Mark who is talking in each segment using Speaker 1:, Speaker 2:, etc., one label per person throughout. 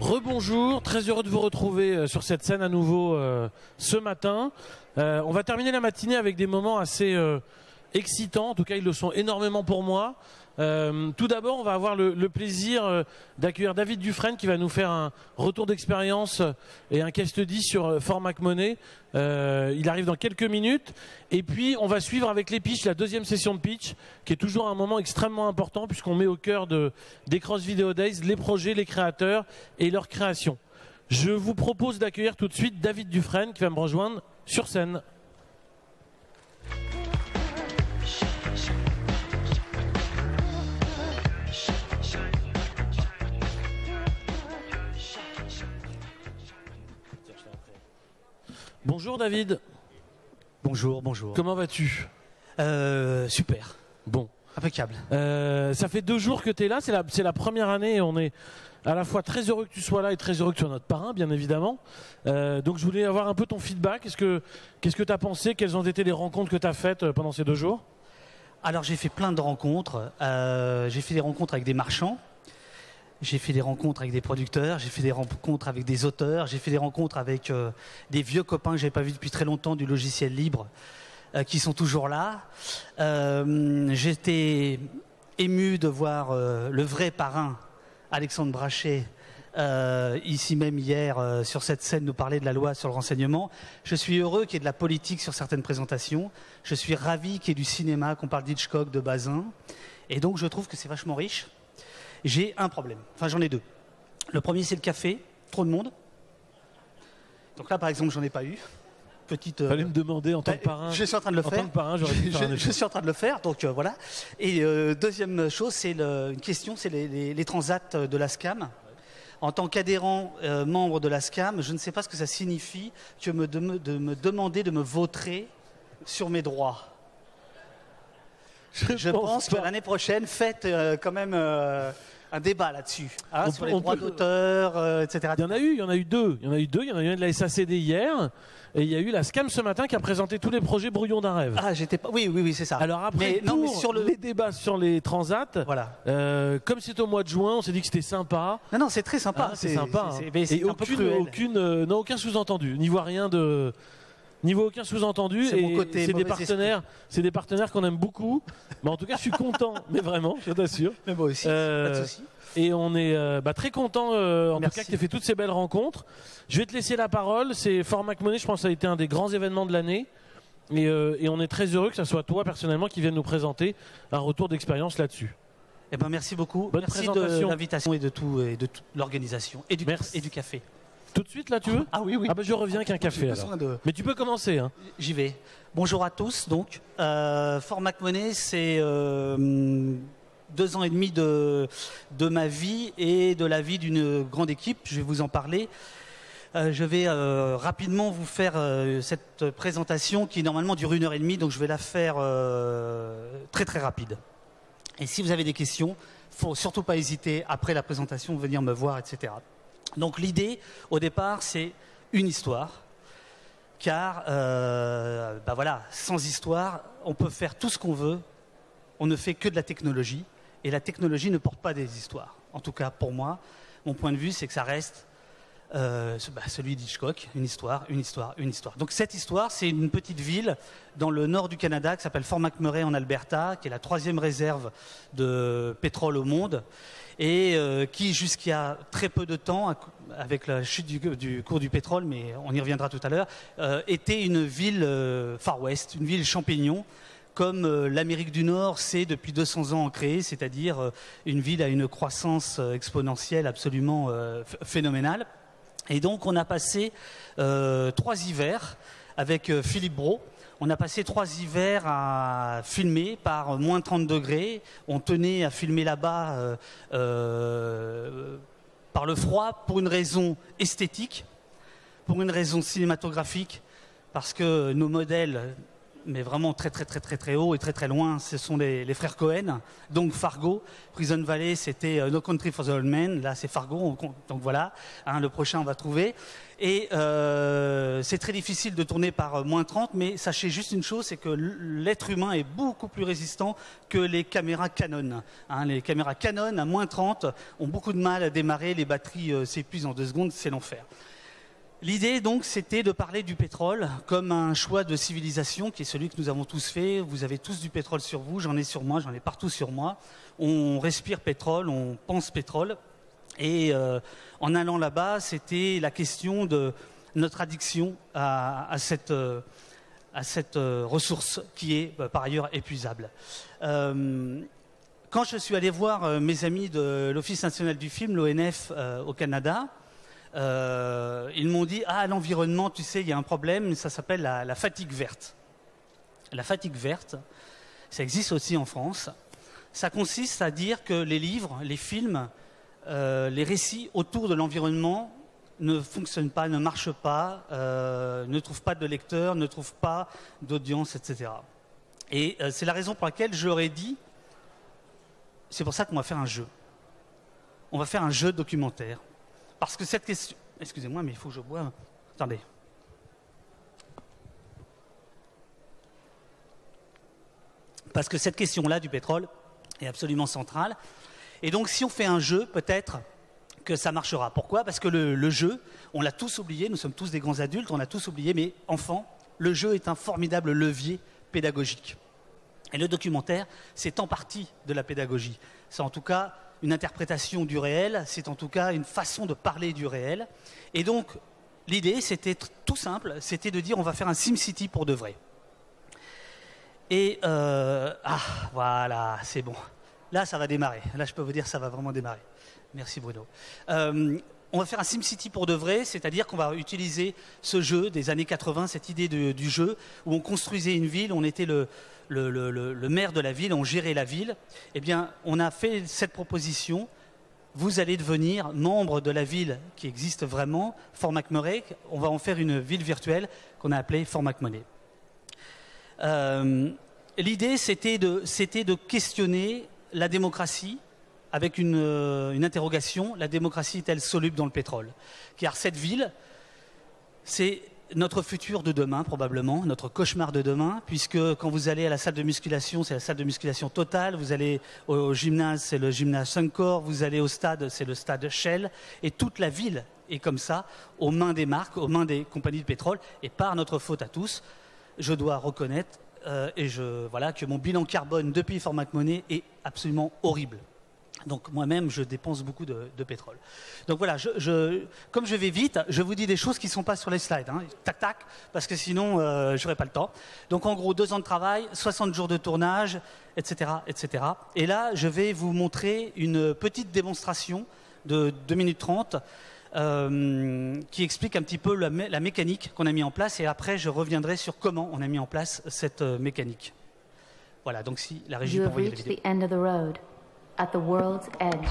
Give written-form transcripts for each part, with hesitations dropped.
Speaker 1: Rebonjour, très heureux de vous retrouver sur cette scène à nouveau ce matin. On va terminer la matinée avec des moments assez excitants, en tout cas ils le sont énormément pour moi. Tout d'abord, on va avoir le plaisir d'accueillir David Dufresne qui va nous faire un retour d'expérience et un case study sur Fort McMoney. Il arrive dans quelques minutes. Et puis, on va suivre avec les pitchs, la deuxième session de pitch, qui est toujours un moment extrêmement important puisqu'on met au cœur des Cross Video Days les projets, les créateurs et leur création. Je vous propose d'accueillir tout de suite David Dufresne qui va me rejoindre sur scène. Bonjour David.
Speaker 2: Bonjour, bonjour.
Speaker 1: Comment vas-tu?
Speaker 2: Super.
Speaker 1: Bon.
Speaker 2: Impeccable.
Speaker 1: Ça fait 2 jours que tu es là, c'est la première année et on est à la fois très heureux que tu sois là et très heureux que tu sois notre parrain, bien évidemment. Donc je voulais avoir un peu ton feedback. Qu'est-ce que tu as pensé? Quelles ont été les rencontres que tu as faites pendant ces 2 jours?
Speaker 2: Alors j'ai fait plein de rencontres. J'ai fait des rencontres avec des marchands. J'ai fait des rencontres avec des producteurs, j'ai fait des rencontres avec des auteurs, j'ai fait des rencontres avec des vieux copains que je n'avais pas vus depuis très longtemps du logiciel libre, qui sont toujours là. J'étais ému de voir le vrai parrain, Alexandre Brachet, ici même hier, sur cette scène, nous parler de la loi sur le renseignement. Je suis heureux qu'il y ait de la politique sur certaines présentations. Je suis ravi qu'il y ait du cinéma, qu'on parle d'Hitchcock, de Bazin. Et donc je trouve que c'est vachement riche. J'ai un problème, enfin j'en ai 2. Le premier c'est le café, trop de monde. Donc là par exemple j'en ai pas eu. Petite.
Speaker 1: Fallait me demander en tant que parrain.
Speaker 2: Je suis en train de le faire.
Speaker 1: En tant que parrain, j'aurais pu faire un effort.
Speaker 2: Je suis en train de le faire, donc voilà. Et deuxième chose, c'est une question, c'est les transats de la SCAM. En tant qu'adhérent membre de la SCAM, je ne sais pas ce que ça signifie que de me demander de me vautrer sur mes droits. Je pense que l'année prochaine, faites quand même un débat là-dessus, hein, sur les droits d'auteur, etc.
Speaker 1: Il y en a eu deux. Il y en a eu un de la SACD hier, et il y a eu la SCAM ce matin qui a présenté tous les projets brouillons d'un rêve.
Speaker 2: Ah, j'étais pas. Oui, c'est ça.
Speaker 1: Alors après, mais sur les débats sur les transats,
Speaker 2: voilà.
Speaker 1: Comme c'est au mois de juin, on s'est dit que c'était sympa.
Speaker 2: Non, c'est très sympa.
Speaker 1: C'est sympa.
Speaker 2: Et
Speaker 1: aucun sous-entendu. N'y voit rien de. Niveau aucun sous-entendu, et c'est des partenaires qu'on aime beaucoup. Mais en tout cas, je suis content, mais vraiment, je t'assure.
Speaker 2: Mais moi aussi, pas de souci.
Speaker 1: Et on est très content, en tout cas, que tu aies fait toutes ces belles rencontres. Je vais te laisser la parole. C'est Fort McMoney, je pense que ça a été un des grands événements de l'année. Et on est très heureux que ce soit toi, personnellement, qui vienne nous présenter un retour d'expérience là-dessus.
Speaker 2: Eh ben, merci beaucoup.
Speaker 1: Bonne
Speaker 2: merci
Speaker 1: présentation.
Speaker 2: de l'invitation et de toute l'organisation et du café.
Speaker 1: Tout de suite là tu veux?
Speaker 2: Ah oui.
Speaker 1: Ah bah je reviens qu'un café alors. Mais tu peux commencer hein.
Speaker 2: J'y vais. Bonjour à tous donc. Fort McMoney c'est 2 ans et demi de ma vie et de la vie d'une grande équipe. Je vais vous en parler. Je vais rapidement vous faire cette présentation qui normalement dure 1h30, donc je vais la faire très très rapide. Et si vous avez des questions, faut surtout pas hésiter après la présentation venir me voir, etc. Donc l'idée, au départ, c'est une histoire, car voilà, sans histoire, on peut faire tout ce qu'on veut, on ne fait que de la technologie, et la technologie ne porte pas des histoires. En tout cas, pour moi, mon point de vue, c'est que ça reste celui d'Hitchcock, une histoire. Donc cette histoire, c'est une petite ville dans le nord du Canada qui s'appelle Fort McMurray en Alberta, qui est la 3e réserve de pétrole au monde, et qui jusqu'à très peu de temps, avec la chute du cours du pétrole, mais on y reviendra tout à l'heure, était une ville Far West, une ville champignon, comme l'Amérique du Nord s'est depuis 200 ans créée, c'est-à-dire une ville à une croissance exponentielle absolument phénoménale. Et donc on a passé 3 hivers avec Philippe Brault. On a passé 3 hivers à filmer par moins 30 degrés. On tenait à filmer là-bas par le froid pour une raison esthétique, pour une raison cinématographique, parce que nos modèles mais vraiment très très très très très haut et très très loin, ce sont les frères Cohen. Donc Fargo, Prison Valley, c'était No Country for the Old Men. Là, c'est Fargo. Donc voilà, hein, le prochain, on va trouver. Et c'est très difficile de tourner par moins 30, mais sachez juste une chose, c'est que l'être humain est beaucoup plus résistant que les caméras Canon. Hein, les caméras Canon à moins 30 ont beaucoup de mal à démarrer, les batteries s'épuisent en 2 secondes, c'est l'enfer. L'idée donc c'était de parler du pétrole comme un choix de civilisation qui est celui que nous avons tous fait. Vous avez tous du pétrole sur vous, j'en ai sur moi, j'en ai partout sur moi. On respire pétrole, on pense pétrole. Et en allant là-bas, c'était la question de notre addiction à cette ressource qui est par ailleurs épuisable. Quand je suis allé voir mes amis de l'Office national du film, l'ONF au Canada, ils m'ont dit « Ah, l'environnement, tu sais, il y a un problème, ça s'appelle la fatigue verte. » La fatigue verte, ça existe aussi en France. Ça consiste à dire que les livres, les films, les récits autour de l'environnement ne fonctionnent pas, ne marchent pas, ne trouvent pas de lecteurs, ne trouvent pas d'audience, etc. Et c'est la raison pour laquelle je leur ai dit « C'est pour ça qu'on va faire un jeu. On va faire un jeu documentaire. » Parce que cette question... Excusez-moi, mais il faut que je boive. Attendez. Parce que cette question-là du pétrole est absolument centrale. Et donc, si on fait un jeu, peut-être que ça marchera. Pourquoi? Parce que le jeu, on l'a tous oublié, nous sommes tous des grands adultes, on l'a tous oublié, mais enfant, le jeu est un formidable levier pédagogique. Et le documentaire, c'est en partie de la pédagogie. C'est en tout cas une interprétation du réel, c'est en tout cas une façon de parler du réel. Et donc, l'idée, c'était tout simple, c'était de dire on va faire un SimCity pour de vrai. Et, voilà, c'est bon. Là, ça va démarrer. Là, je peux vous dire, ça va vraiment démarrer. Merci Bruno. On va faire un SimCity pour de vrai, c'est-à-dire qu'on va utiliser ce jeu des années 80, cette idée du jeu, où on construisait une ville, on était le maire de la ville, on gérait la ville. Eh bien, on a fait cette proposition. Vous allez devenir membre de la ville qui existe vraiment, Fort McMurray. On va en faire une ville virtuelle qu'on a appelée Fort McMoney. L'idée, c'était de questionner la démocratie avec une interrogation. La démocratie est-elle soluble dans le pétrole? Car cette ville, c'est notre futur de demain, probablement, notre cauchemar de demain, puisque quand vous allez à la salle de musculation, c'est la salle de musculation totale, vous allez au gymnase, c'est le gymnase Suncor, vous allez au stade, c'est le stade Shell, et toute la ville est comme ça, aux mains des marques, aux mains des compagnies de pétrole, et par notre faute à tous, je dois reconnaître que mon bilan carbone depuis Fort McMoney est absolument horrible. Donc moi-même, je dépense beaucoup de pétrole. Donc voilà, comme je vais vite, je vous dis des choses qui ne sont pas sur les slides. Hein. Tac, tac, parce que sinon, je n'aurai pas le temps. Donc en gros, 2 ans de travail, 60 jours de tournage, etc., etc. Et là, je vais vous montrer une petite démonstration de 2 minutes 30 qui explique un petit peu la mécanique qu'on a mis en place. Et après, je reviendrai sur comment on a mis en place cette mécanique. Voilà, donc si la régie peut envoyer la vidéo.
Speaker 3: At the world's edge.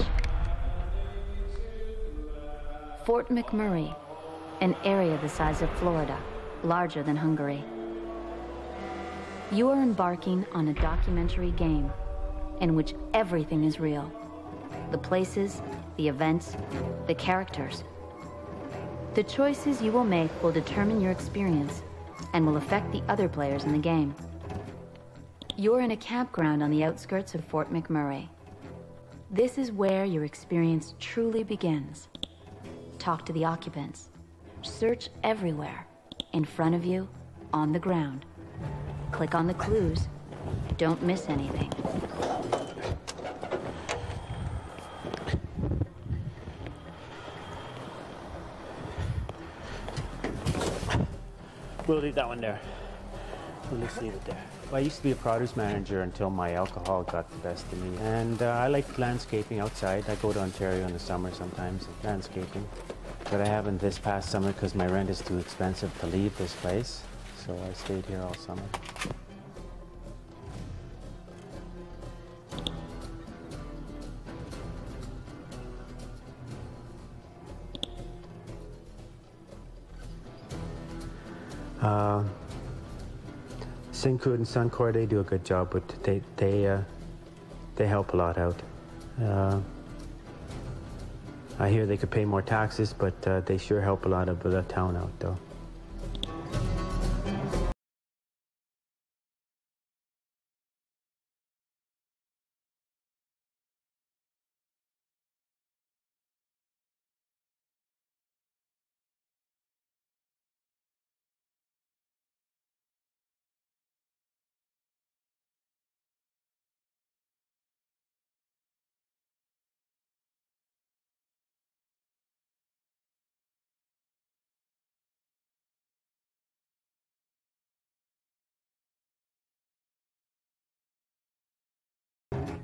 Speaker 3: Fort McMurray, an area the size of Florida, larger than Hungary. You are embarking on a documentary game in which everything is real. The places, the events, the characters. The choices you will make will determine your experience and will affect the other players in the game. You're in a campground on the outskirts of Fort McMurray. This is where your experience truly begins. Talk to the occupants. Search everywhere. In front of you, on the ground. Click on the clues. Don't miss anything.
Speaker 4: We'll leave that one there. We'll just leave it there. Well, I used to be a produce manager until my alcohol got the best of me. And I like landscaping outside. I go to Ontario in the summer sometimes, landscaping. But I haven't this past summer because my rent is too expensive to leave this place. So I stayed here all summer. Syncrude and Suncor, they do a good job, but they help a lot out. I hear they could pay more taxes, but they sure help a lot of the town out, though.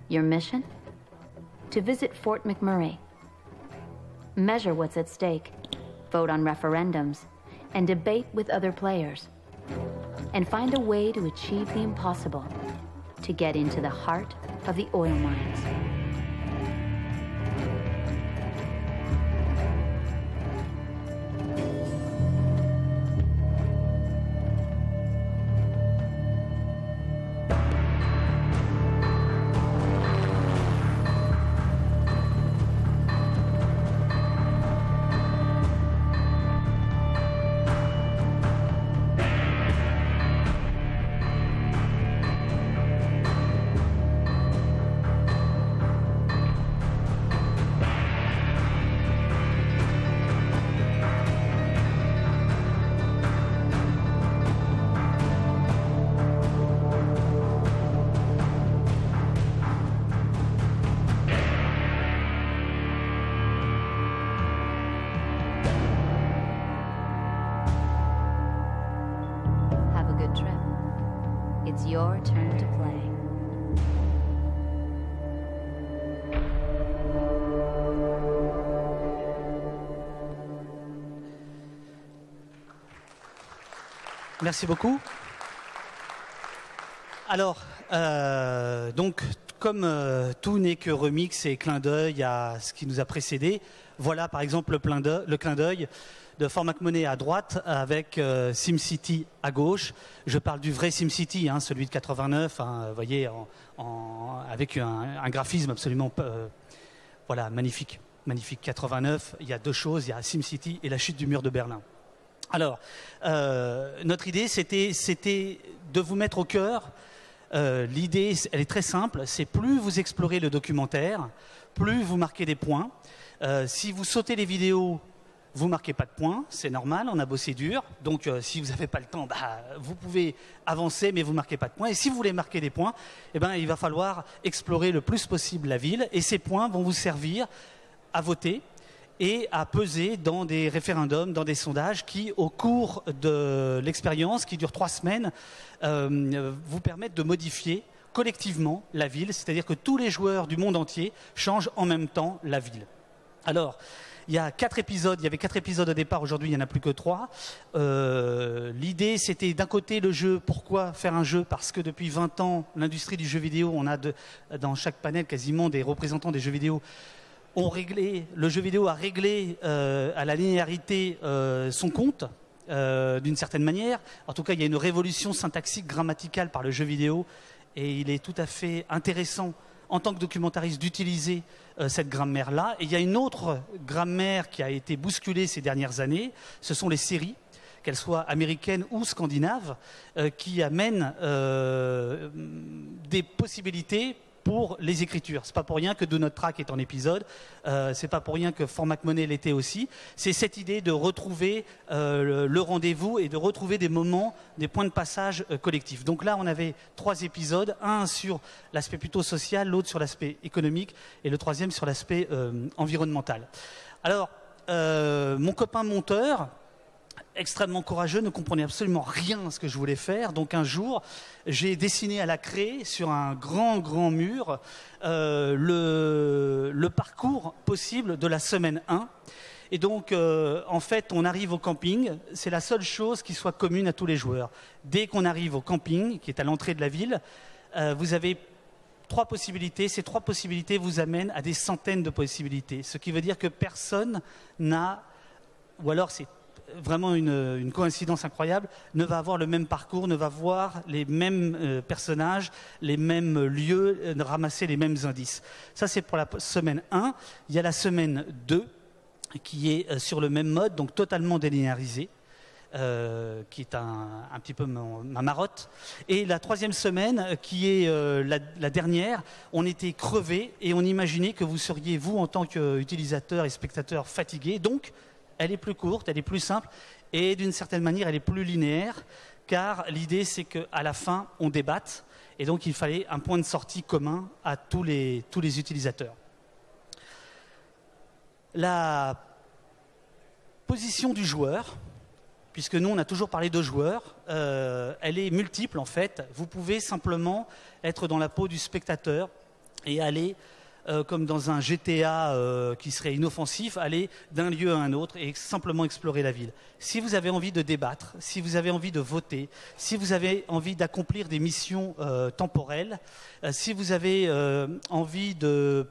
Speaker 3: Your mission? To visit Fort McMurray. Measure what's at stake, vote on referendums, and debate with other players. And find a way to achieve the impossible, to get into the heart of the oil mines. It's your turn to play.
Speaker 2: Merci beaucoup. Alors, donc, comme tout n'est que remix et clin d'œil à ce qui nous a précédé, voilà par exemple le clin d'œil de Fort McMurray à droite avec SimCity à gauche. Je parle du vrai SimCity, hein, celui de 89, hein, vous voyez, avec un graphisme absolument voilà, magnifique. Magnifique. 89, il y a deux choses, il y a SimCity et la chute du mur de Berlin. Alors, notre idée, c'était de vous mettre au cœur. L'idée, elle est très simple, c'est plus vous explorez le documentaire, plus vous marquez des points. Si vous sautez les vidéos, vous ne marquez pas de points, c'est normal, on a bossé dur. Donc, si vous n'avez pas le temps, vous pouvez avancer, mais vous ne marquez pas de points. Et si vous voulez marquer des points, il va falloir explorer le plus possible la ville. Et ces points vont vous servir à voter et à peser dans des référendums, dans des sondages qui, au cours de l'expérience, qui dure 3 semaines, vous permettent de modifier collectivement la ville, c'est-à-dire que tous les joueurs du monde entier changent en même temps la ville. Alors, il y a 4 épisodes, il y avait 4 épisodes au départ, aujourd'hui il n'y en a plus que 3. L'idée c'était d'un côté le jeu, pourquoi faire un jeu? Parce que depuis 20 ans, l'industrie du jeu vidéo, on a dans chaque panel quasiment des représentants des jeux vidéo, le jeu vidéo a réglé à la linéarité son compte, d'une certaine manière. En tout cas, il y a une révolution syntaxique, grammaticale par le jeu vidéo, et il est tout à fait intéressant en tant que documentariste d'utiliser cette grammaire-là. Et il y a une autre grammaire qui a été bousculée ces dernières années, ce sont les séries, qu'elles soient américaines ou scandinaves, qui amènent des possibilités pour les écritures. C'est pas pour rien que Do Not Track est en épisode, c'est pas pour rien que Fort McMurray l'était aussi. C'est cette idée de retrouver le rendez-vous et de retrouver des moments, des points de passage collectifs. Donc là, on avait 3 épisodes, un sur l'aspect plutôt social, l'autre sur l'aspect économique et le troisième sur l'aspect environnemental. Alors, mon copain monteur, extrêmement courageux, ne comprenait absolument rien à ce que je voulais faire. Donc un jour, j'ai dessiné à la craie sur un grand mur le parcours possible de la semaine 1. Et donc, en fait, on arrive au camping. C'est la seule chose qui soit commune à tous les joueurs. Dès qu'on arrive au camping, qui est à l'entrée de la ville, vous avez 3 possibilités. Ces 3 possibilités vous amènent à des centaines de possibilités. Ce qui veut dire que personne n'a, ou alors c'est vraiment une coïncidence incroyable, ne va avoir le même parcours, ne va voir les mêmes personnages, les mêmes lieux, ramasser les mêmes indices. Ça, c'est pour la semaine 1. Il y a la semaine 2 qui est sur le même mode, donc totalement délinéarisé, qui est un petit peu ma marotte. Et la 3e semaine, qui est la dernière, on était crevés et on imaginait que vous seriez, vous, en tant qu'utilisateur et spectateur, fatigués. Donc, elle est plus courte, elle est plus simple et d'une certaine manière, elle est plus linéaire, car l'idée, c'est qu'à la fin, on débatte. Et donc, il fallait un point de sortie commun à tous les utilisateurs. La position du joueur, puisque nous, on a toujours parlé de joueurs, elle est multiple en fait. Vous pouvez simplement être dans la peau du spectateur et aller, comme dans un GTA qui serait inoffensif, aller d'un lieu à un autre et simplement explorer la ville. Si vous avez envie de débattre, si vous avez envie de voter, si vous avez envie d'accomplir des missions temporelles, si vous avez envie de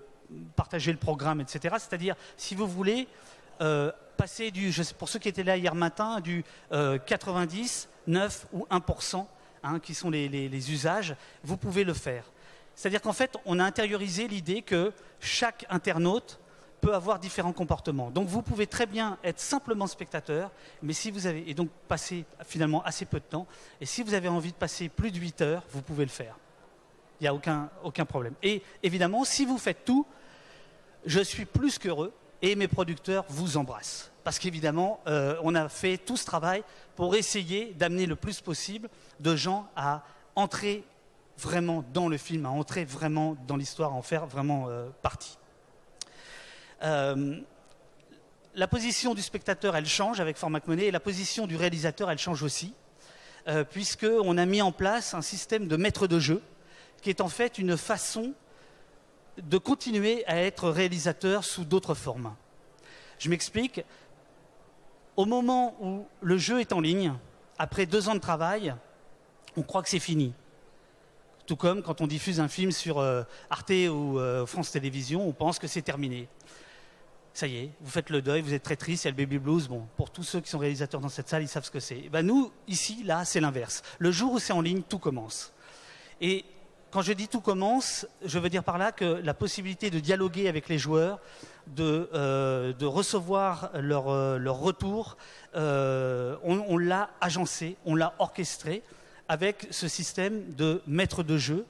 Speaker 2: partager le programme, etc., c'est-à-dire si vous voulez passer pour ceux qui étaient là hier matin, du 90, 9 ou 1%, qui sont les usages, vous pouvez le faire. C'est-à-dire qu'en fait, on a intériorisé l'idée que chaque internaute peut avoir différents comportements. Donc vous pouvez très bien être simplement spectateur, mais si vous avez, et donc passer finalement assez peu de temps, et si vous avez envie de passer plus de 8 heures, vous pouvez le faire. Il n'y a aucun problème. Et évidemment, si vous faites tout, je suis plus qu'heureux et mes producteurs vous embrassent. Parce qu'évidemment, on a fait tout ce travail pour essayer d'amener le plus possible de gens à entrer vraiment dans le film, à entrer vraiment dans l'histoire, à en faire vraiment partie. La position du spectateur, elle change avec Fort McMoney, et la position du réalisateur, elle change aussi, puisqu'on a mis en place un système de maître de jeu, qui est en fait une façon de continuer à être réalisateur sous d'autres formes. Je m'explique. Au moment où le jeu est en ligne, après 2 ans de travail, on croit que c'est fini. Tout comme quand on diffuse un film sur Arte ou France Télévisions, on pense que c'est terminé. Ça y est, vous faites le deuil, vous êtes très triste, il y a le baby blues. Bon, pour tous ceux qui sont réalisateurs dans cette salle, ils savent ce que c'est. Ben nous, ici, là, c'est l'inverse. Le jour où c'est en ligne, tout commence. Et quand je dis tout commence, je veux dire par là que la possibilité de dialoguer avec les joueurs, de recevoir leur retour, on l'a agencé, on l'a orchestré avec ce système de maître de jeu.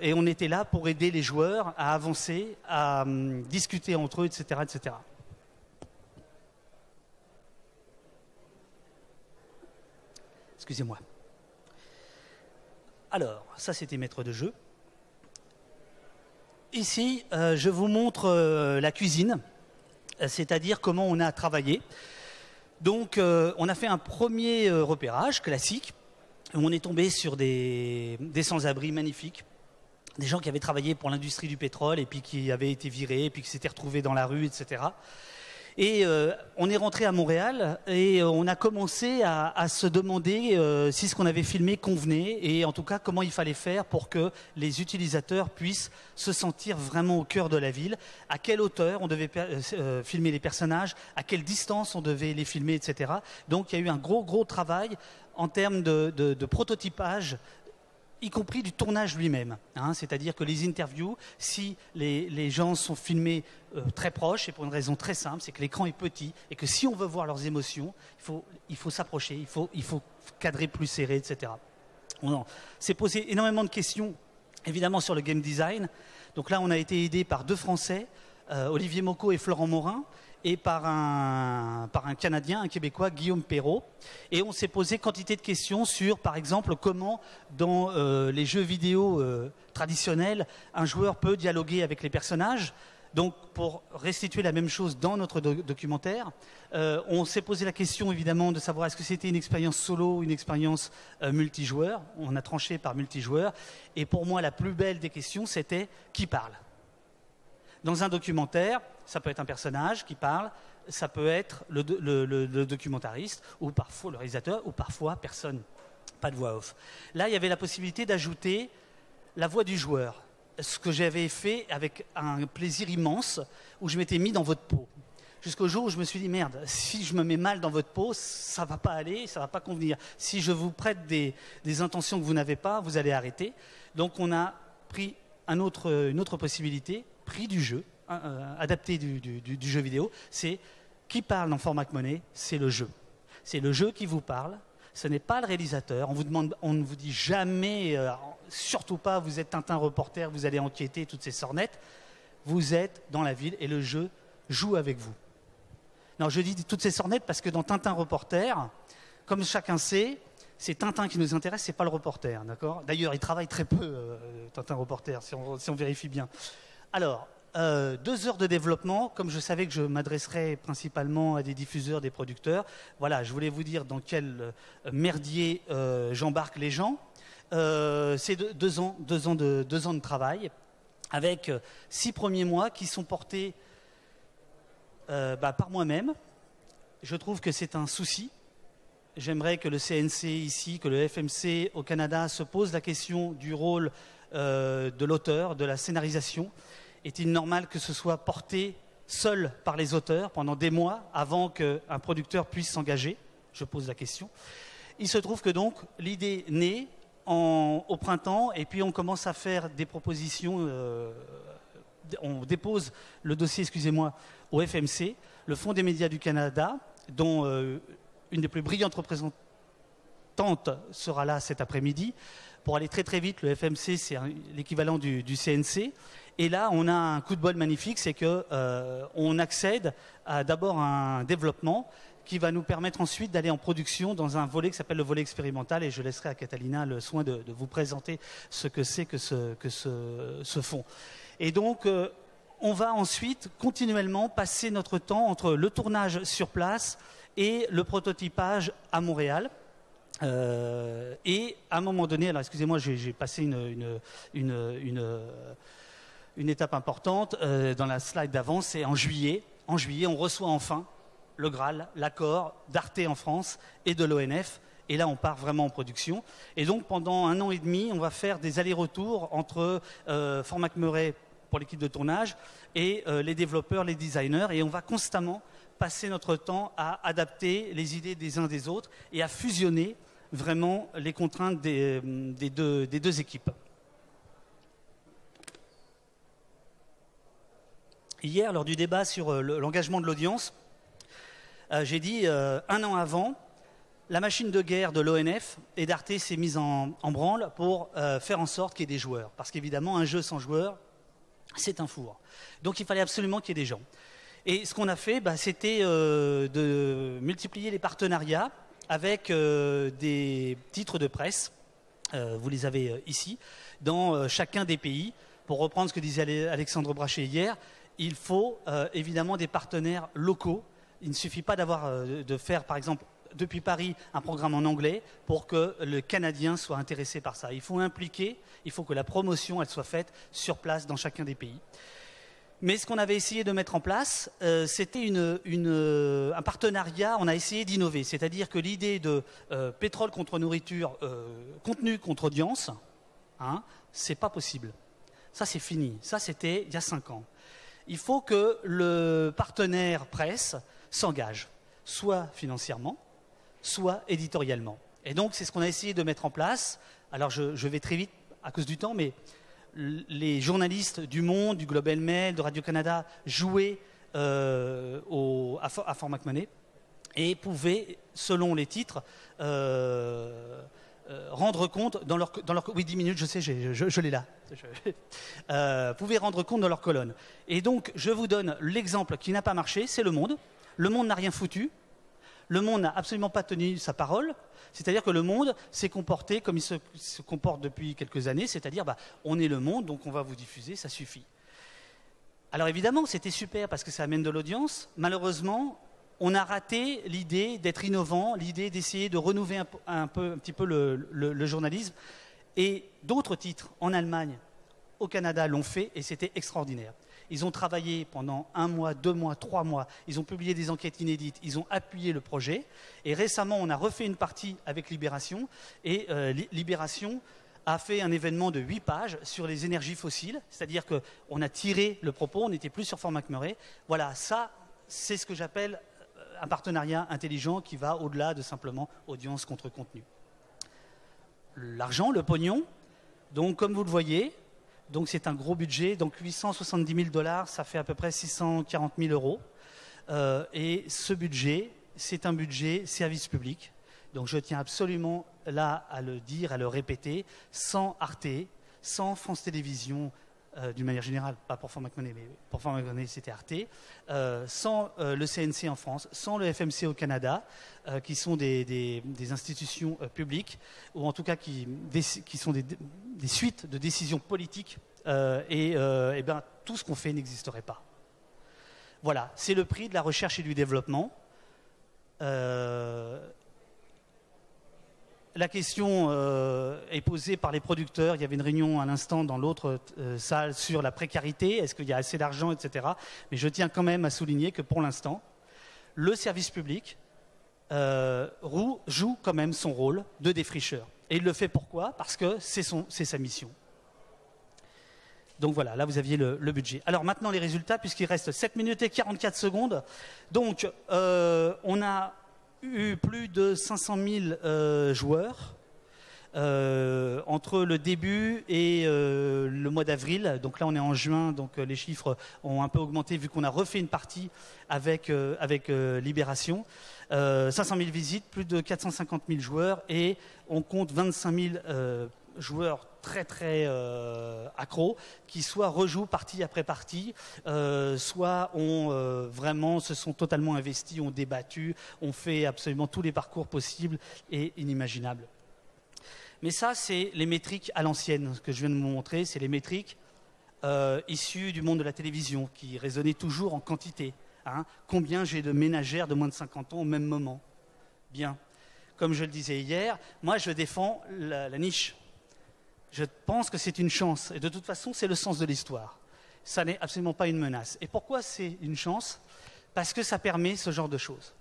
Speaker 2: Et on était là pour aider les joueurs à avancer, à discuter entre eux, etc., etc. Excusez-moi. Alors, ça c'était maître de jeu. Ici, je vous montre la cuisine, c'est-à-dire comment on a travaillé. Donc, on a fait un premier repérage classique. On est tombé sur des sans-abri magnifiques, des gens qui avaient travaillé pour l'industrie du pétrole et puis qui avaient été virés et puis qui s'étaient retrouvés dans la rue, etc. Et on est rentré à Montréal et on a commencé à se demander si ce qu'on avait filmé convenait et en tout cas comment il fallait faire pour que les utilisateurs puissent se sentir vraiment au cœur de la ville, à quelle hauteur on devait filmer les personnages, à quelle distance on devait les filmer, etc. Donc il y a eu un gros travail en termes de prototypage, y compris du tournage lui-même. C'est-à-dire que les interviews, si les gens sont filmés très proches, et pour une raison très simple, c'est que l'écran est petit, et que si on veut voir leurs émotions, il faut s'approcher, il faut cadrer plus serré, etc. On s'est posé énormément de questions, évidemment, sur le game design. Donc là, on a été aidé par 2 Français, Olivier Mocco et Florent Morin, et par un Canadien, un Québécois, Guillaume Perrault. Et on s'est posé quantité de questions sur, par exemple, comment, dans les jeux vidéo traditionnels, un joueur peut dialoguer avec les personnages. Donc, pour restituer la même chose dans notre documentaire, on s'est posé la question, évidemment, de savoir est-ce que c'était une expérience solo ou une expérience multijoueur. On a tranché par multijoueur. Et pour moi, la plus belle des questions, c'était qui parle. Dans un documentaire, ça peut être un personnage qui parle, ça peut être le documentariste, ou parfois le réalisateur, ou parfois personne, pas de voix off. Là, il y avait la possibilité d'ajouter la voix du joueur, ce que j'avais fait avec un plaisir immense, où je m'étais mis dans votre peau. jusqu'au jour où je me suis dit, merde, si je me mets mal dans votre peau, ça va pas aller, ça va pas convenir. Si je vous prête des intentions que vous n'avez pas, vous allez arrêter. Donc on a pris une autre possibilité, pris du jeu, adapté du jeu vidéo, c'est qui parle dans Formac Money, c'est le jeu. C'est le jeu qui vous parle, ce n'est pas le réalisateur. On ne vous dit jamais, surtout pas, vous êtes Tintin reporter, vous allez enquêter, toutes ces sornettes. Vous êtes dans la ville et le jeu joue avec vous. Non, je dis toutes ces sornettes parce que dans Tintin reporter, comme chacun sait, c'est Tintin qui nous intéresse, c'est pas le reporter, d'accord? D'ailleurs, il travaille très peu, Tintin reporter, si on vérifie bien. Alors, 2 heures de développement, comme je savais que je m'adresserais principalement à des diffuseurs, des producteurs. Voilà, je voulais vous dire dans quel merdier j'embarque les gens. C'est 2 ans de travail, avec 6 premiers mois qui sont portés par moi-même. Je trouve que c'est un souci. J'aimerais que le CNC ici, que le FMC au Canada se pose la question du rôle de l'auteur, de la scénarisation. Est-il normal que ce soit porté seul par les auteurs pendant des mois avant qu'un producteur puisse s'engager? Je pose la question. Il se trouve que donc l'idée naît au printemps et puis on commence à faire des propositions. On dépose le dossier, excusez-moi, au FMC, le Fonds des médias du Canada, dont une des plus brillantes représentantes sera là cet après-midi. Pour aller très très vite, le FMC, c'est l'équivalent du CNC. Et là, on a un coup de bol magnifique, c'est qu'on accède à d'abord un développement qui va nous permettre ensuite d'aller en production dans un volet qui s'appelle le volet expérimental. Et je laisserai à Catalina le soin de vous présenter ce que c'est que ce fonds. Et donc, on va ensuite continuellement passer notre temps entre le tournage sur place et le prototypage à Montréal. Et à un moment donné, alors excusez-moi, j'ai passé une étape importante dans la slide d'avant, c'est en juillet. En juillet, on reçoit enfin le Graal, l'accord d'Arte en France et de l'ONF. Et là, on part vraiment en production. Et donc, pendant 1 an et demi, on va faire des allers-retours entre Fort McMurray pour l'équipe de tournage et les développeurs, les designers. Et on va constamment passer notre temps à adapter les idées des uns des autres et à fusionner vraiment les contraintes des deux équipes. Hier, lors du débat sur l'engagement de l'audience, j'ai dit 1 an avant, la machine de guerre de l'ONF et d'Arte s'est mise en branle pour faire en sorte qu'il y ait des joueurs. Parce qu'évidemment, un jeu sans joueurs, c'est un four. Donc il fallait absolument qu'il y ait des gens. Et ce qu'on a fait, c'était de multiplier les partenariats avec des titres de presse, vous les avez ici, dans chacun des pays. Pour reprendre ce que disait Alexandre Brachet hier, il faut évidemment des partenaires locaux. Il ne suffit pas de faire, par exemple, depuis Paris, un programme en anglais pour que le Canadien soit intéressé par ça. Il faut impliquer, il faut que la promotion elle soit faite sur place dans chacun des pays. Mais ce qu'on avait essayé de mettre en place, c'était un partenariat, on a essayé d'innover. C'est-à-dire que l'idée de pétrole contre nourriture, contenu contre audience, c'est pas possible. Ça, c'est fini. Ça, c'était il y a 5 ans. Il faut que le partenaire presse s'engage, soit financièrement, soit éditorialement. Et donc, c'est ce qu'on a essayé de mettre en place. Alors, je vais très vite à cause du temps, mais les journalistes du Monde, du Globe and Mail, de Radio-Canada jouaient à Fort McMurray et pouvaient, selon les titres, rendre compte dans leur... Oui, 10 minutes, je sais, je l'ai là. Pouvaient rendre compte dans leur colonne. Et donc, je vous donne l'exemple qui n'a pas marché, c'est Le Monde. Le Monde n'a rien foutu. Le Monde n'a absolument pas tenu sa parole. C'est-à-dire que Le Monde s'est comporté comme il se comporte depuis quelques années, c'est-à-dire on est Le Monde, donc on va vous diffuser, ça suffit. Alors évidemment, c'était super parce que ça amène de l'audience. Malheureusement, on a raté l'idée d'être innovant, l'idée d'essayer de renouveler un petit peu le journalisme. Et d'autres titres en Allemagne, au Canada l'ont fait et c'était extraordinaire. Ils ont travaillé pendant 1 mois, 2 mois, 3 mois. Ils ont publié des enquêtes inédites. Ils ont appuyé le projet. Et récemment, on a refait une partie avec Libération. Et Libération a fait un événement de 8 pages sur les énergies fossiles. C'est-à-dire qu'on a tiré le propos. On n'était plus sur Fort McMurray. Voilà, ça, c'est ce que j'appelle un partenariat intelligent qui va au-delà de simplement audience contre contenu. L'argent, le pognon, donc comme vous le voyez, donc c'est un gros budget, donc 870 000 $, ça fait à peu près 640 000 €. Et ce budget, c'est un budget service public. Donc je tiens absolument là à le dire, à le répéter, sans Arte, sans France Télévisions, d'une manière générale, pas pour Fort McMoney, mais pour Fort McMoney c'était Arte, sans le CNC en France, sans le FMC au Canada, qui sont des institutions publiques, ou en tout cas qui sont des suites de décisions politiques, et bien, tout ce qu'on fait n'existerait pas. Voilà, c'est le prix de la recherche et du développement. La question est posée par les producteurs. Il y avait une réunion à l'instant dans l'autre salle sur la précarité. Est-ce qu'il y a assez d'argent, etc. Mais je tiens quand même à souligner que pour l'instant, le service public joue quand même son rôle de défricheur. Et il le fait pourquoi? Parce que c'est sa mission. Donc voilà, là vous aviez le budget. Alors maintenant les résultats, puisqu'il reste 7 minutes et 44 secondes. Donc on a eu plus de 500 000 joueurs entre le début et le mois d'avril. Donc là on est en juin, donc les chiffres ont un peu augmenté vu qu'on a refait une partie avec Libération. 500 000 visites, plus de 450 000 joueurs et on compte 25 000 joueurs très très accros qui soit rejouent partie après partie, soit ont vraiment se sont totalement investis, ont débattu, ont fait absolument tous les parcours possibles et inimaginables. Mais ça, c'est les métriques à l'ancienne. Ce que je viens de vous montrer, c'est les métriques issues du monde de la télévision qui raisonnaient toujours en quantité. Hein. Combien j'ai de ménagères de moins de 50 ans au même moment? Bien. Comme je le disais hier, moi je défends la niche. Je pense que c'est une chance. Et de toute façon, c'est le sens de l'histoire. Ça n'est absolument pas une menace. Et pourquoi c'est une chance? Parce que ça permet ce genre de choses.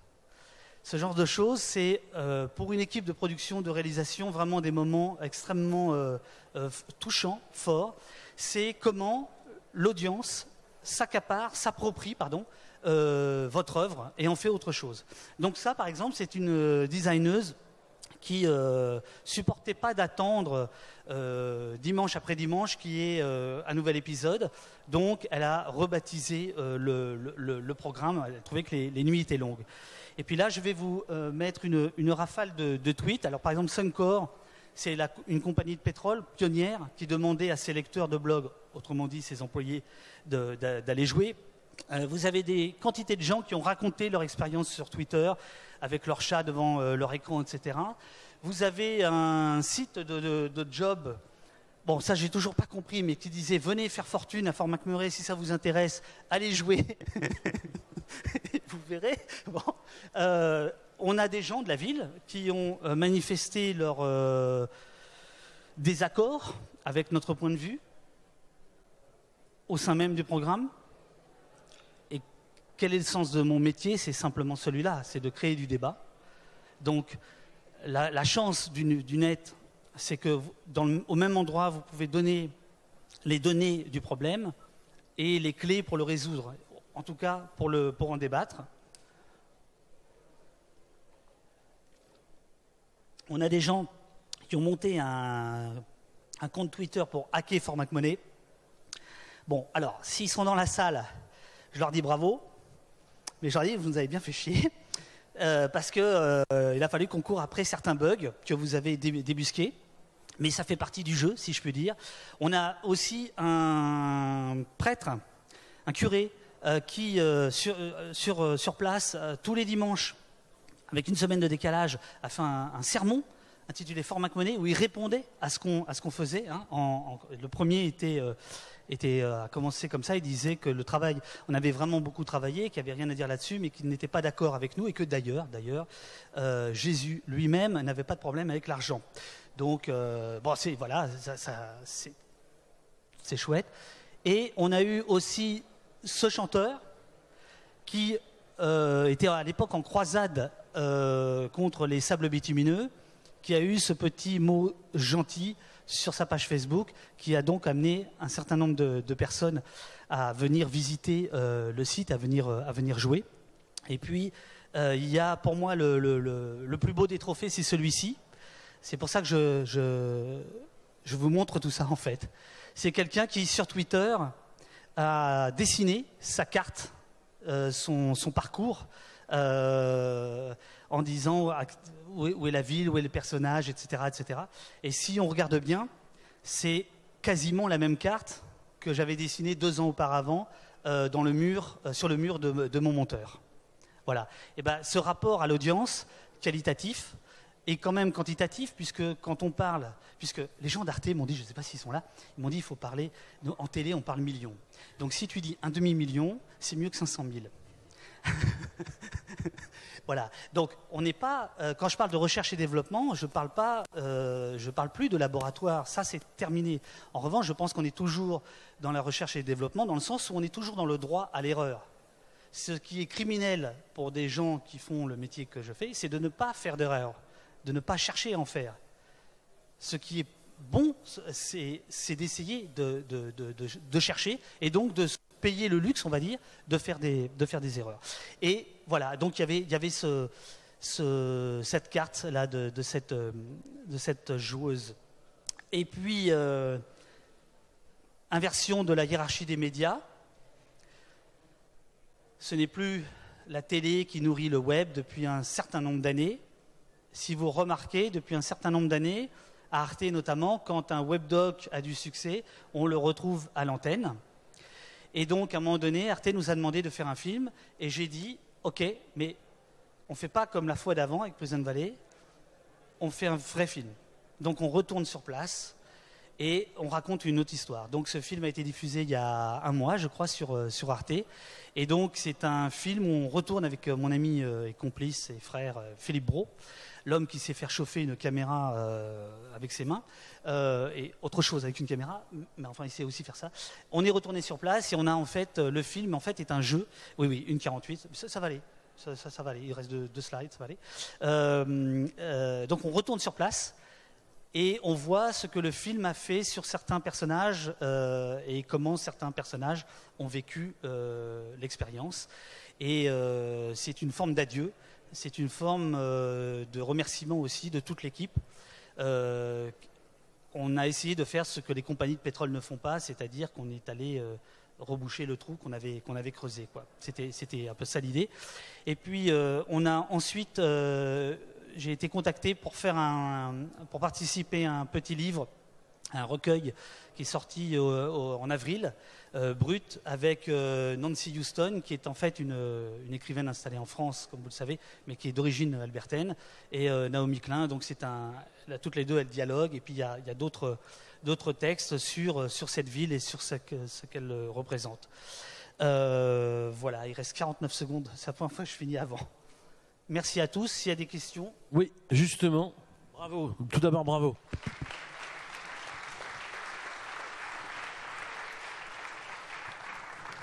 Speaker 2: Ce genre de choses, c'est pour une équipe de production, de réalisation, vraiment des moments extrêmement touchants, forts. C'est comment l'audience s'approprie votre œuvre et en fait autre chose. Donc ça, par exemple, c'est une designeuse qui supportait pas d'attendre dimanche après dimanche qu'il y ait un nouvel épisode. Donc, elle a rebaptisé le programme. Elle a trouvé que les nuits étaient longues. Et puis là, je vais vous mettre une rafale de tweets. Alors, par exemple, Suncor, c'est une compagnie de pétrole pionnière qui demandait à ses lecteurs de blog, autrement dit ses employés, d'aller jouer. Vous avez des quantités de gens qui ont raconté leur expérience sur Twitter avec leur chat devant leur écran, etc. Vous avez un site de job, bon ça j'ai toujours pas compris, mais qui disait venez faire fortune à Fort McMurray si ça vous intéresse, allez jouer. Vous verrez. Bon. On a des gens de la ville qui ont manifesté leur désaccord avec notre point de vue au sein même du programme. Quel est le sens de mon métier? C'est simplement celui-là, c'est de créer du débat. Donc, la chance du net, c'est que au même endroit, vous pouvez donner les données du problème et les clés pour le résoudre. En tout cas, pour en débattre. On a des gens qui ont monté un compte Twitter pour hacker Fort McMoney. Bon, alors, s'ils sont dans la salle, je leur dis bravo. Mais je leur dis, vous nous avez bien fait chier, parce qu'il a fallu qu'on court après certains bugs que vous avez débusqués. Mais ça fait partie du jeu, si je puis dire. On a aussi un prêtre, un curé, qui, sur place, tous les dimanches, avec une semaine de décalage, a fait un sermon intitulé Fort McMoney, où il répondait à ce qu'on faisait. Hein, le premier a commencé comme ça, il disait que le travail, on avait vraiment beaucoup travaillé, qu'il n'y avait rien à dire là-dessus, mais qu'il n'était pas d'accord avec nous, et que d'ailleurs, Jésus lui-même n'avait pas de problème avec l'argent. Donc, bon, c'est chouette. Et on a eu aussi ce chanteur qui était à l'époque en croisade contre les sables bitumineux, qui a eu ce petit mot gentil sur sa page Facebook, qui a donc amené un certain nombre de personnes à venir visiter le site, à venir jouer. Et puis, il y a pour moi le plus beau des trophées, c'est celui-ci. C'est pour ça que je vous montre tout ça en fait. C'est quelqu'un qui, sur Twitter, a dessiné sa carte, son parcours, en disant où est la ville, où est le personnage, etc., etc. Et si on regarde bien, c'est quasiment la même carte que j'avais dessinée 2 ans auparavant sur le mur de mon monteur. Voilà. Et ben, ce rapport à l'audience qualitatif et quand même quantitatif, puisque quand on parle, puisque les gens d'Arte m'ont dit, je ne sais pas s'ils sont là, ils m'ont dit il faut parler, en télé on parle millions. Donc si tu dis 1 demi-million, c'est mieux que 500 000. Voilà. Donc on n'est pas, quand je parle de recherche et développement, je parle plus de laboratoire, ça c'est terminé. En revanche, je pense qu'on est toujours dans la recherche et le développement, dans le sens où on est toujours dans le droit à l'erreur. Ce qui est criminel pour des gens qui font le métier que je fais, c'est de ne pas faire d'erreur, de ne pas chercher à en faire. Ce qui est bon, c'est d'essayer de chercher et donc de se payer le luxe, on va dire, de faire des erreurs. Et voilà, donc il y avait cette carte-là de cette joueuse. Et puis, inversion de la hiérarchie des médias. Ce n'est plus la télé qui nourrit le web depuis un certain nombre d'années. Si vous remarquez, depuis un certain nombre d'années, à Arte notamment, quand un webdoc a du succès, on le retrouve à l'antenne. Et donc, à un moment donné, Arte nous a demandé de faire un film, et j'ai dit, ok, mais on ne fait pas comme la fois d'avant avec Pleasant Valley, on fait un vrai film. Donc on retourne sur place, et on raconte une autre histoire. Donc ce film a été diffusé il y a 1 mois, je crois, sur Arte. Et donc c'est un film où on retourne avec mon ami et complice et frère Philippe Brault, l'homme qui sait faire chauffer une caméra avec ses mains, et autre chose avec une caméra, mais enfin il sait aussi faire ça. On est retourné sur place et on a en fait, le film en fait est un jeu, oui, une 48, ça va aller. Ça va aller, il reste 2 slides, ça va aller. Donc on retourne sur place et on voit ce que le film a fait sur certains personnages et comment certains personnages ont vécu l'expérience. Et c'est une forme d'adieu, c'est une forme de remerciement aussi de toute l'équipe. On a essayé de faire ce que les compagnies de pétrole ne font pas, c'est-à-dire qu'on est allé reboucher le trou qu'on avait creusé, quoi. C'était un peu ça l'idée. Et puis on a ensuite, j'ai été contacté pour participer à un petit livre, un recueil qui est sorti en avril, Brut, avec Nancy Houston, qui est en fait une écrivaine installée en France, comme vous le savez, mais qui est d'origine albertaine, et Naomi Klein. Donc toutes les deux elles dialoguent, et puis il y a d'autres textes sur cette ville et sur ce qu'elle représente. Voilà, il reste 49 secondes, c'est la première fois que je finis avant. Merci à tous, s'il y a des questions.
Speaker 1: Oui, justement, bravo, tout d'abord bravo.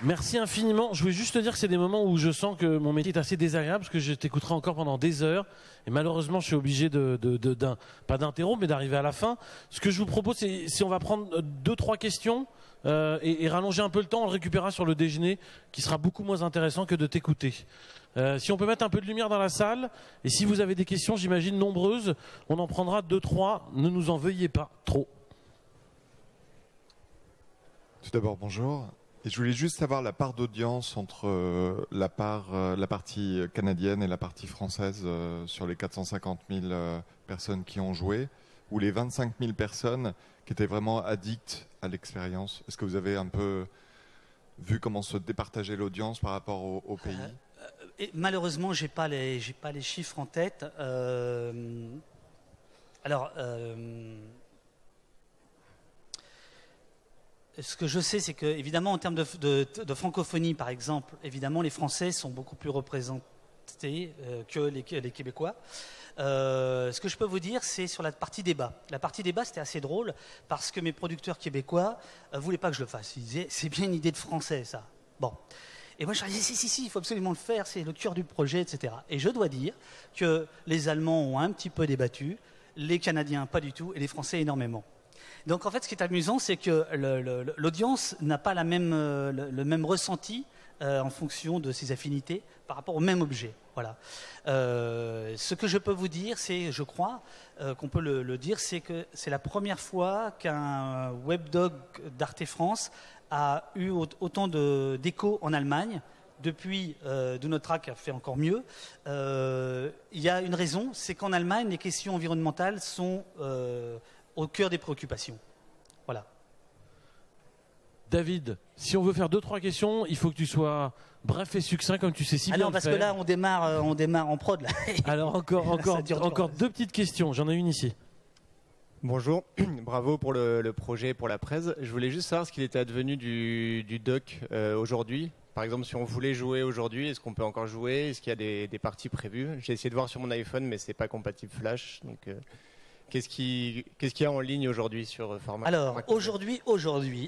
Speaker 1: Merci infiniment. Je voulais juste te dire que c'est des moments où je sens que mon métier est assez désagréable parce que je t'écouterai encore pendant des heures et malheureusement je suis obligé pas d'interrompre mais d'arriver à la fin. Ce que je vous propose, c'est si on va prendre 2-3 questions et rallonger un peu le temps, on le récupérera sur le déjeuner qui sera beaucoup moins intéressant que de t'écouter. Si on peut mettre un peu de lumière dans la salle et si vous avez des questions, j'imagine nombreuses, on en prendra 2-3, ne nous en veuillez pas trop.
Speaker 5: Tout d'abord, bonjour. Et je voulais juste savoir la part d'audience entre la partie canadienne et la partie française sur les 450 000 personnes qui ont joué, ou les 25 000 personnes qui étaient vraiment addictes à l'expérience. Est-ce que vous avez un peu vu comment se départageait l'audience par rapport au pays?
Speaker 2: Et malheureusement, j'ai pas les chiffres en tête. Ce que je sais, c'est que, évidemment, en termes de francophonie, par exemple, évidemment, les Français sont beaucoup plus représentés que les Québécois. Ce que je peux vous dire, c'est sur la partie débat. La partie débat, c'était assez drôle parce que mes producteurs québécois voulaient pas que je le fasse. Ils disaient, c'est bien une idée de français, ça. Bon. Et moi, je disais, si, il faut absolument le faire, c'est le cœur du projet, etc. Et je dois dire que les Allemands ont un petit peu débattu, les Canadiens pas du tout, et les Français énormément. Donc en fait, ce qui est amusant, c'est que l'audience n'a pas le même ressenti en fonction de ses affinités par rapport au même objet. Voilà. Ce que je peux vous dire, c'est, je crois qu'on peut le dire, c'est que c'est la première fois qu'un webdog d'Arte France a eu autant d'écho en Allemagne. Depuis, Do Not Track a fait encore mieux. Il y a une raison, c'est qu'en Allemagne, les questions environnementales sont au cœur des préoccupations. Voilà.
Speaker 1: David, si on veut faire 2-3 questions, il faut que tu sois bref et succinct comme tu sais si bien le faire.
Speaker 2: parce que là, on démarre en prod. Là.
Speaker 1: Alors encore 2 petites questions. J'en ai une ici.
Speaker 6: Bonjour, bravo pour le projet, pour la presse. Je voulais juste savoir ce qu'il était advenu du dock aujourd'hui. Par exemple, si on voulait jouer aujourd'hui, est-ce qu'on peut encore jouer? Est-ce qu'il y a des parties prévues? J'ai essayé de voir sur mon iPhone, mais c'est pas compatible Flash. Donc, qu'est-ce qu'il y a en ligne aujourd'hui sur format?
Speaker 2: Alors, aujourd'hui,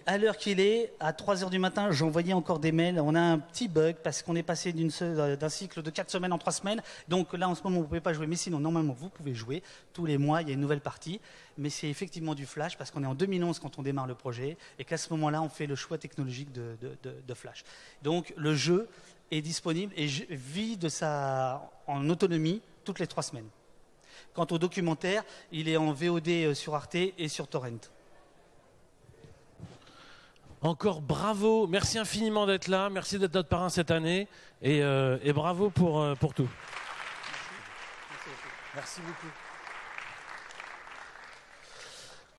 Speaker 2: à l'heure qu'il est, à 3h du matin, j'envoyais encore des mails. On a un petit bug parce qu'on est passé d'un cycle de 4 semaines en 3 semaines. Donc là, en ce moment, vous ne pouvez pas jouer. Mais sinon, normalement, vous pouvez jouer. Tous les mois, il y a une nouvelle partie. Mais c'est effectivement du Flash parce qu'on est en 2011 quand on démarre le projet et qu'à ce moment-là, on fait le choix technologique de Flash. Donc, le jeu est disponible et vit en autonomie toutes les 3 semaines. Quant au documentaire, il est en VOD sur Arte et sur Torrent.
Speaker 1: Encore bravo, merci infiniment d'être là, merci d'être notre parrain cette année et bravo pour tout.
Speaker 2: Merci beaucoup.